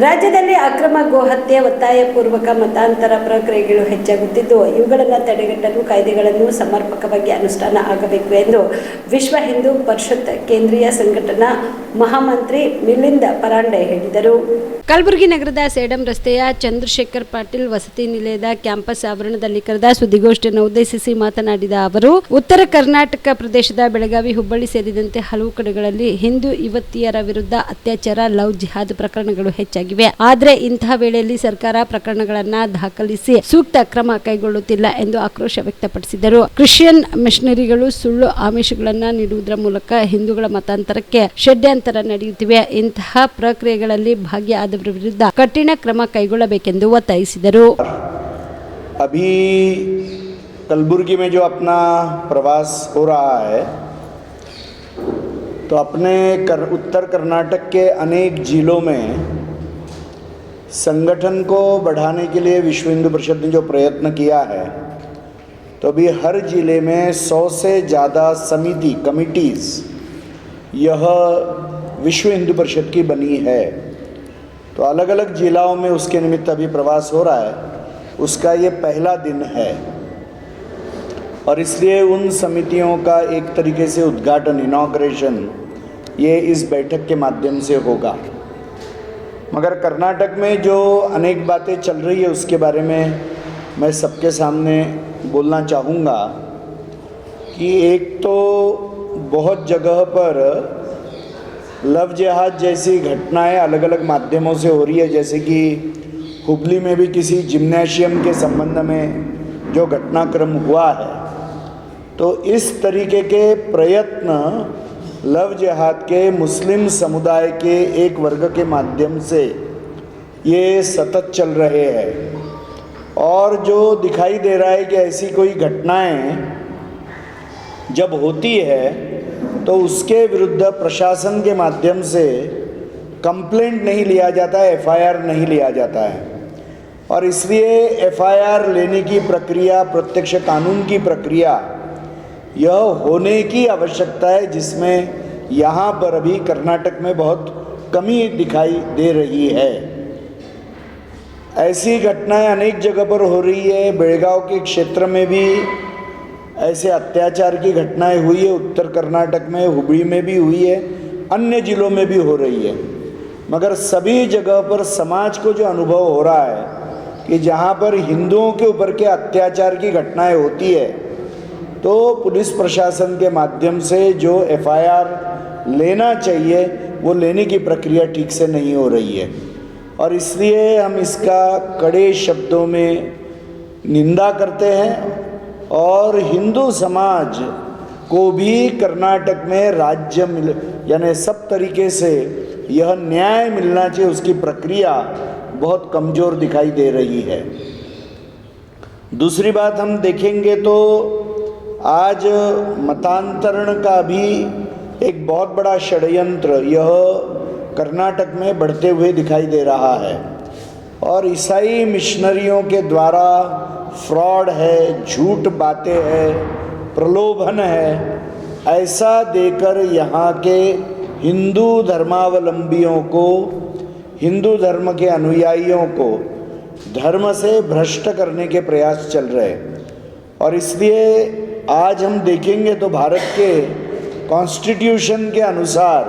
ರಾಜ್ಯದಲ್ಲಿ ಅಕ್ರಮ ಗೋಹತ್ಯೆ, ಒತ್ತಾಯಪೂರ್ವಕ ಮತಾಂತರ ಪ್ರಕ್ರಿಯೆಗಳು ಹೆಚ್ಚಾಗುತ್ತಿದ್ದು, ಇವುಗಳನ್ನು ತಡೆಗಟ್ಟಲು ಕಾಯ್ದೆಗಳನ್ನು ಸಮರ್ಪಕವಾಗಿ ಅನುಷ್ಠಾನ ಆಗಬೇಕು ಎಂದು ವಿಶ್ವ ಹಿಂದೂ ಪರಿಷತ್ ಕೇಂದ್ರೀಯ ಸಂಘಟನಾ ಮಹಾಮಂತ್ರಿ ಮಿಲಿಂದ್ ಪರಾಂಡೆ ಹೇಳಿದರು. ಕಲಬುರಗಿ ನಗರದ ಸೇಡಂ ರಸ್ತೆಯ ಚಂದ್ರಶೇಖರ್ ಪಾಟೀಲ್ ವಸತಿ ನಿಲಯದ ಕ್ಯಾಂಪಸ್ ಆವರಣದಲ್ಲಿ ಕರೆದ ಸುದ್ದಿಗೋಷ್ಠಿಯನ್ನು ಉದ್ದೇಶಿಸಿ ಮಾತನಾಡಿದ ಅವರು, ಉತ್ತರ ಕರ್ನಾಟಕ ಪ್ರದೇಶದ ಬೆಳಗಾವಿ, ಹುಬ್ಬಳ್ಳಿ ಸೇರಿದಂತೆ ಹಲವು ಕಡೆಗಳಲ್ಲಿ ಹಿಂದೂ ಯುವತಿಯರ ವಿರುದ್ಧ ಅತ್ಯಾಚಾರ, ಲವ್ ಜಿಹಾದ್ ಪ್ರಕರಣಗಳು ಹೆಚ್ಚಾಗಿವೆ. ಆದರೆ ಇಂತಹ ವೇಳೆಯಲ್ಲಿ ಸರ್ಕಾರ ಪ್ರಕರಣಗಳನ್ನು ದಾಖಲಿಸಿ ಸೂಕ್ತ ಕ್ರಮ ಕೈಗೊಳ್ಳುತ್ತಿಲ್ಲ ಎಂದು ಆಕ್ರೋಶ ವ್ಯಕ್ತಪಡಿಸಿದರು. ಕ್ರಿಶ್ಚಿಯನ್ ಮಿಷನರಿಗಳು ಸುಳ್ಳು ಆಮಿಷಗಳನ್ನು ನೀಡುವುದರ ಮೂಲಕ ಹಿಂದೂಗಳ ಮತಾಂತರಕ್ಕೆ ಷಡ್ಯಂತರ ನಡೆಯುತ್ತಿವೆ. ಇಂತಹ ಪ್ರಕ್ರಿಯೆಗಳಲ್ಲಿ ಭಾಗಿಯಾದವರ ವಿರುದ್ಧ ಕಠಿಣ ಕ್ರಮ ಕೈಗೊಳ್ಳಬೇಕೆಂದು ಒತ್ತಾಯಿಸಿದರು. अभी कलबुर्गी में जो अपना प्रवास हो रहा है, तो अपने उत्तर कर्नाटक के अनेक जिलों में संगठन को बढ़ाने के लिए विश्व हिंदू परिषद ने जो प्रयत्न किया है, तो अभी हर ज़िले में 100 से ज़्यादा समिति कमिटीज़ यह विश्व हिंदू परिषद की बनी है. तो अलग अलग जिलाओं में उसके निमित्त अभी प्रवास हो रहा है. उसका ये पहला दिन है और इसलिए उन समितियों का एक तरीके से उद्घाटन, इनॉग्रेशन ये इस बैठक के माध्यम से होगा. मगर कर्नाटक में जो अनेक बातें चल रही है उसके बारे में मैं सबके सामने बोलना चाहूँगा कि एक तो बहुत जगह पर लव जिहाद जैसी घटनाएं अलग अलग माध्यमों से हो रही है. जैसे कि हुबली में भी किसी जिम्नेशियम के संबंध में जो घटनाक्रम हुआ है, तो इस तरीके के प्रयत्न लव जिहाद के मुस्लिम समुदाय के एक वर्ग के माध्यम से ये सतत चल रहे हैं. और जो दिखाई दे रहा है कि ऐसी कोई घटनाएं जब होती है तो उसके विरुद्ध प्रशासन के माध्यम से कंप्लेंट नहीं लिया जाता है, एफआईआर नहीं लिया जाता है. और इसलिए एफआईआर लेने की प्रक्रिया, प्रत्यक्ष कानून की प्रक्रिया यह होने की आवश्यकता है, जिसमें यहाँ पर अभी कर्नाटक में बहुत कमी दिखाई दे रही है. ऐसी घटनाएं अनेक जगह पर हो रही है. बेळगाव के क्षेत्र में भी ऐसे अत्याचार की घटनाएं हुई है, उत्तर कर्नाटक में, हुबली में भी हुई है, अन्य जिलों में भी हो रही है. मगर सभी जगह पर समाज को जो अनुभव हो रहा है कि जहाँ पर हिंदुओं के ऊपर के अत्याचार की घटनाएं होती है, तो पुलिस प्रशासन के माध्यम से जो एफआईआर लेना चाहिए वो लेने की प्रक्रिया ठीक से नहीं हो रही है. और इसलिए हम इसका कड़े शब्दों में निंदा करते हैं और हिंदू समाज को भी कर्नाटक में राज्य यानी सब तरीके से यह न्याय मिलना चाहिए, उसकी प्रक्रिया बहुत कमज़ोर दिखाई दे रही है. दूसरी बात हम देखेंगे तो आज मतांतरण का भी एक बहुत बड़ा षड्यंत्र यह कर्नाटक में बढ़ते हुए दिखाई दे रहा है. और ईसाई मिशनरियों के द्वारा फ्रॉड है, झूठ बातें है, प्रलोभन है, ऐसा देकर यहाँ के हिंदू धर्मावलंबियों को, हिंदू धर्म के अनुयायियों को धर्म से भ्रष्ट करने के प्रयास चल रहे हैं. और इसलिए आज हम देखेंगे तो भारत के कॉन्स्टिट्यूशन के अनुसार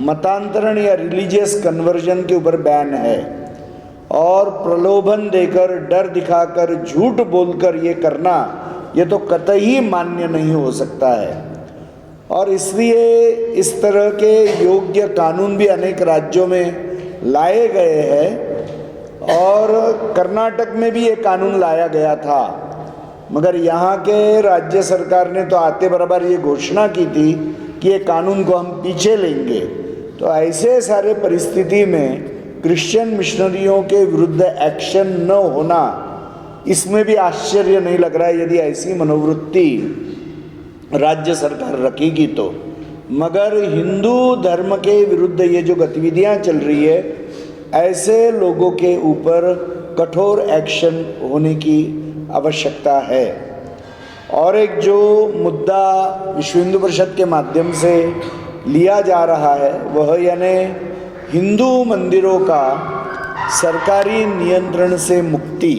मतांतरण या रिलीजियस कन्वर्जन के ऊपर बैन है. और प्रलोभन देकर, डर दिखाकर, झूठ बोलकर ये करना, ये तो कतई मान्य नहीं हो सकता है. और इसलिए इस तरह के योग्य कानून भी अनेक राज्यों में लाए गए हैं. और कर्नाटक में भी ये कानून लाया गया था, मगर यहाँ के राज्य सरकार ने तो आते बराबर ये घोषणा की थी कि ये कानून को हम पीछे लेंगे. तो ऐसे सारे परिस्थिति में क्रिश्चियन मिशनरियों के विरुद्ध एक्शन न होना, इसमें भी आश्चर्य नहीं लग रहा है यदि ऐसी मनोवृत्ति राज्य सरकार रखेगी तो. मगर हिंदू धर्म के विरुद्ध ये जो गतिविधियां चल रही है, ऐसे लोगों के ऊपर कठोर एक्शन होने की आवश्यकता है. और एक जो मुद्दा विश्व हिंदू परिषद के माध्यम से लिया जा रहा है वह यानी हिंदू मंदिरों का सरकारी नियंत्रण से मुक्ति,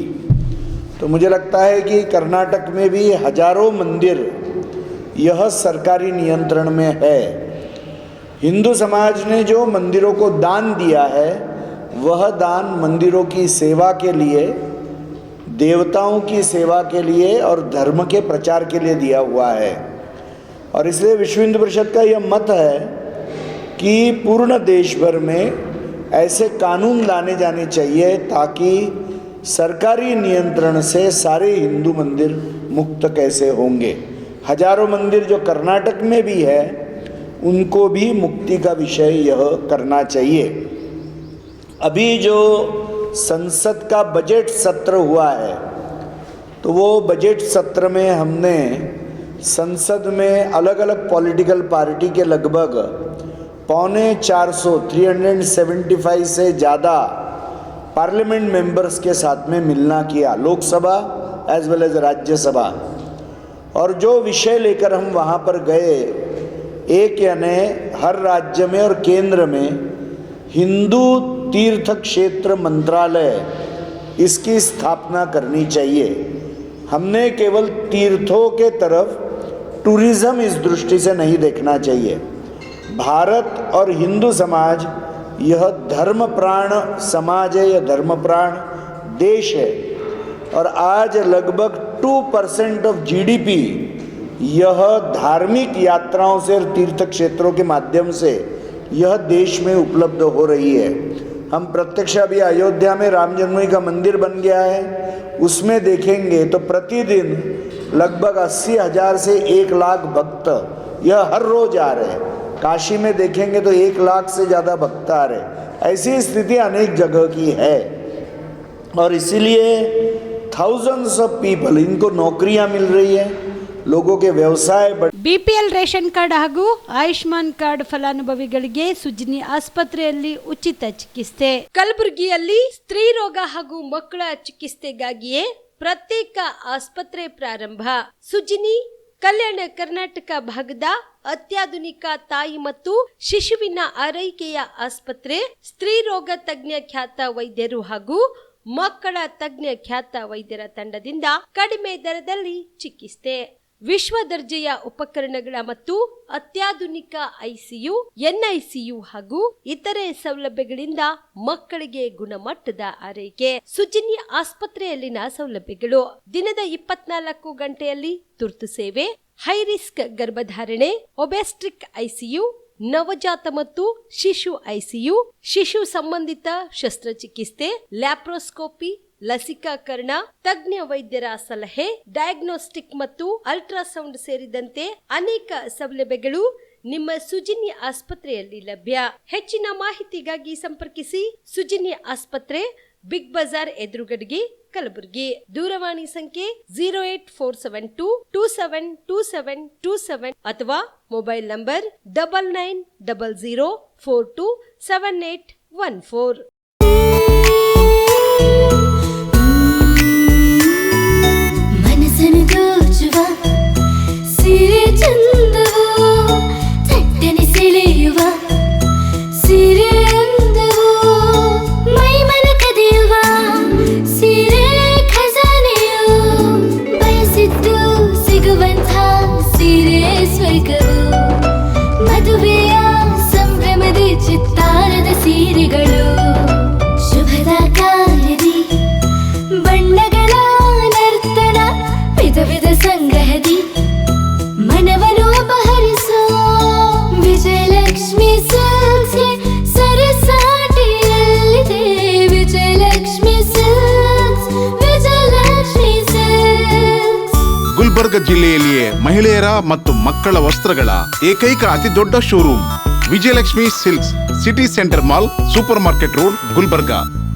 तो मुझे लगता है कि कर्नाटक में भी हजारों मंदिर यह सरकारी नियंत्रण में है। हिंदू समाज ने जो मंदिरों को दान दिया है वह दान मंदिरों की सेवा के लिए, देवताओं की सेवा के लिए और धर्म के प्रचार के लिए दिया हुआ है। और इसलिए विश्व हिंदू परिषद का यह मत है कि पूर्ण देश भर में ऐसे कानून लाने जाने चाहिए ताकि सरकारी नियंत्रण से सारे हिंदू मंदिर मुक्त कैसे होंगे। हजारों मंदिर जो कर्नाटक में भी है उनको भी मुक्ति का विषय यह करना चाहिए। अभी जो संसद का बजट सत्र हुआ है तो वो बजट सत्र में हमने संसद में अलग अलग पॉलिटिकल पार्टी के लगभग 375 से ज़्यादा पार्लियामेंट मेंबर्स के साथ में मिलना किया, Lok Sabha as well as Rajya Sabha. और जो विषय लेकर हम वहाँ पर गए, एक यानी हर राज्य में और केंद्र में हिंदू तीर्थ क्षेत्र मंत्रालय इसकी स्थापना करनी चाहिए। हमने केवल तीर्थों के तरफ टूरिज़्म इस दृष्टि से नहीं देखना चाहिए। भारत और हिंदू समाज यह धर्मप्राण समाज है, यह धर्मप्राण देश है। और आज लगभग 2% ऑफ जीडीपी यह धार्मिक यात्राओं से और तीर्थ क्षेत्रों के माध्यम से यह देश में उपलब्ध हो रही है। हम प्रत्यक्ष अभी अयोध्या में राम जन्मभूमि का मंदिर बन गया है, उसमें देखेंगे तो प्रतिदिन लगभग 80,000 से 1 लाख भक्त यह हर रोज आ रहे हैं। काशी में देखेंगे तो 1 लाख से ज़्यादा भक्त आ रहे। ऐसी स्थिति अनेक जगह की है और इसीलिए थाउजेंड्स ऑफ पीपल, इनको नौकरियां मिल रही है, लोगों के व्यवसाय ಬಿಪಿಎಲ್ ರೇಷನ್ ಕಾರ್ಡ್ ಹಾಗೂ ಆಯುಷ್ಮಾನ್ ಕಾರ್ಡ್ ಫಲಾನುಭವಿಗಳಿಗೆ ಸುಜ್ನಿ ಆಸ್ಪತ್ರೆಯಲ್ಲಿ ಉಚಿತ ಚಿಕಿತ್ಸೆ. ಕಲಬುರಗಿಯಲ್ಲಿ ಸ್ತ್ರೀ ರೋಗ ಹಾಗೂ ಮಕ್ಕಳ ಚಿಕಿತ್ಸೆಗಾಗಿಯೇ ಪ್ರತ್ಯೇಕ ಆಸ್ಪತ್ರೆ ಪ್ರಾರಂಭ. ಸುಜ್ನಿ ಕಲ್ಯಾಣ ಕರ್ನಾಟಕ ಭಾಗದ ಅತ್ಯಾಧುನಿಕ ತಾಯಿ ಮತ್ತು ಶಿಶುವಿನ ಆರೈಕೆಯ ಆಸ್ಪತ್ರೆ. ಸ್ತ್ರೀ ರೋಗ ತಜ್ಞ ಖ್ಯಾತ ವೈದ್ಯರು ಹಾಗೂ ಮಕ್ಕಳ ತಜ್ಞ ಖ್ಯಾತ ವೈದ್ಯರ ತಂಡದಿಂದ ಕಡಿಮೆ ದರದಲ್ಲಿ ಚಿಕಿತ್ಸೆ, ವಿಶ್ವ ದರ್ಜೆಯ ಉಪಕರಣಗಳ ಮತ್ತು ಅತ್ಯಾಧುನಿಕ ಐಸಿಯು, ಎನ್ಐಸಿಯು ಹಾಗೂ ಇತರೆ ಸೌಲಭ್ಯಗಳಿಂದ ಮಕ್ಕಳಿಗೆ ಗುಣಮಟ್ಟದ ಆರೈಕೆ. ಸುಜ್ನಿ ಆಸ್ಪತ್ರೆಯಲ್ಲಿನ ಸೌಲಭ್ಯಗಳು: ದಿನದ 24 ಗಂಟೆಯಲ್ಲಿ ತುರ್ತು ಸೇವೆ, ಹೈ ರಿಸ್ಕ್ ಗರ್ಭಧಾರಣೆ, ಒಬೆಸ್ಟ್ರಿಕ್ ಐಸಿಯು, ನವಜಾತ ಮತ್ತು ಶಿಶು ಐಸಿಯು, ಶಿಶು ಸಂಬಂಧಿತ ಶಸ್ತ್ರಚಿಕಿತ್ಸೆ, ಲ್ಯಾಪ್ರೋಸ್ಕೋಪಿ, ಲಸಿಕಾಕರಣ, ತಜ್ಞ ವೈದ್ಯರ ಸಲಹೆ, ಡಯಾಗ್ನೋಸ್ಟಿಕ್ ಮತ್ತು ಅಲ್ಟ್ರಾಸೌಂಡ್ ಸೇರಿದಂತೆ ಅನೇಕ ಸೌಲಭ್ಯಗಳು ನಿಮ್ಮ ಸುಜ್ನಿ ಆಸ್ಪತ್ರೆಯಲ್ಲಿ ಲಭ್ಯ. ಹೆಚ್ಚಿನ ಮಾಹಿತಿಗಾಗಿ ಸಂಪರ್ಕಿಸಿ ಸುಜ್ನಿ ಆಸ್ಪತ್ರೆ, ಬಿಗ್ ಬಜಾರ್ ಎದುರುಗಡೆಗೆ, ಕಲಬುರಗಿ. ದೂರವಾಣಿ ಸಂಖ್ಯೆ 08472272727 ಅಥವಾ ಮೊಬೈಲ್ ನಂಬರ್ 9900427814. ಗುಲ್ಬರ್ಗ ಜಿಲ್ಲೆಯಲ್ಲಿಯೇ ಮಹಿಳೆಯರ ಮತ್ತು ಮಕ್ಕಳ ವಸ್ತ್ರಗಳ ಏಕೈಕ ಅತಿ ದೊಡ್ಡ showroom Vijayalakshmi silks, city centre mall, super market road, Gulbarga.